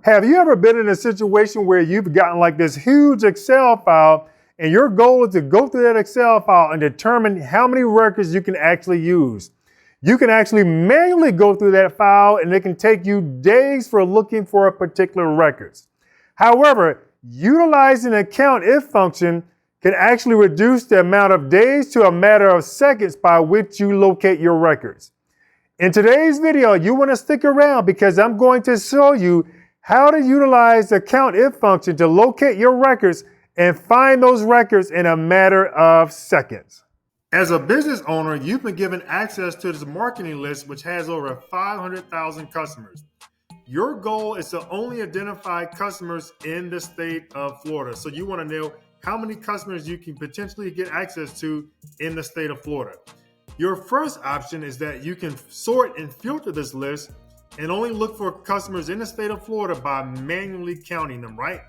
Have you ever been in a situation where you've gotten like this huge Excel file and your goal is to go through that Excel file and determine how many records you can actually use? You can actually manually go through that file and it can take you days for looking for a particular records. However, utilizing the Countif function can actually reduce the amount of days to a matter of seconds by which you locate your records. In today's video, you want to stick around because I'm going to show you how to utilize the Countif function to locate your records and find those records in a matter of seconds. As a business owner, you've been given access to this marketing list, which has over 500,000 customers. Your goal is to only identify customers in the state of Florida. So you want to know how many customers you can potentially get access to in the state of Florida. Your first option is that you can sort and filter this list and only look for customers in the state of Florida by manually counting them, right?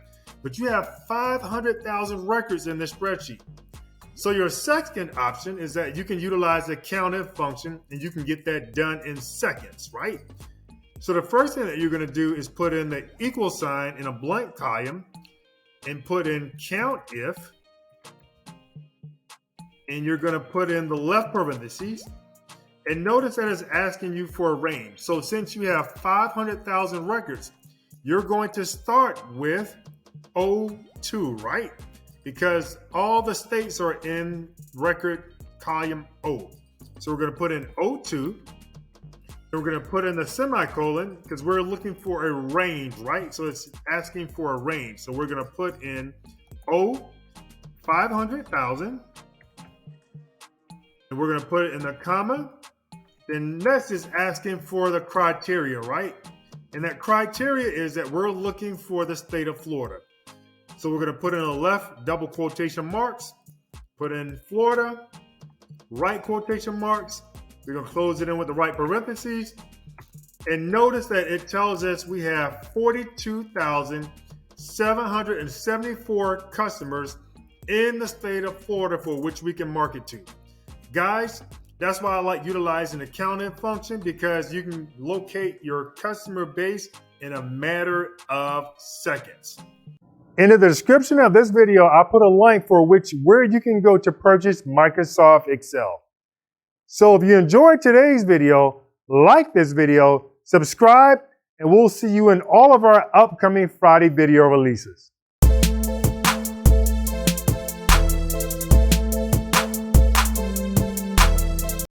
But you have 500,000 records in this spreadsheet. So your second option is that you can utilize the Countif function and you can get that done in seconds, right? So the first thing that you're going to do is put in the equal sign in a blank column and put in Countif, and you're going to put in the left parentheses. And notice that it's asking you for a range. So since you have 500,000 records, you're going to start with O2, right? Because all the states are in record column O. So we're going to put in O2. We're going to put in the semicolon because we're looking for a range, right? So it's asking for a range. So we're going to put in O 500,000. And we're going to put it in the comma. Then next is asking for the criteria, right? And that criteria is that we're looking for the state of Florida. So we're going to put in the left double quotation marks, put in Florida, right quotation marks. We're going to close it in with the right parentheses. And notice that it tells us we have 42,774 customers in the state of Florida for which we can market to. Guys, that's why I like utilizing the Countif function, because you can locate your customer base in a matter of seconds. In the description of this video, I'll put a link for where you can go to purchase Microsoft Excel. So if you enjoyed today's video, like this video, subscribe, and we'll see you in all of our upcoming Friday video releases.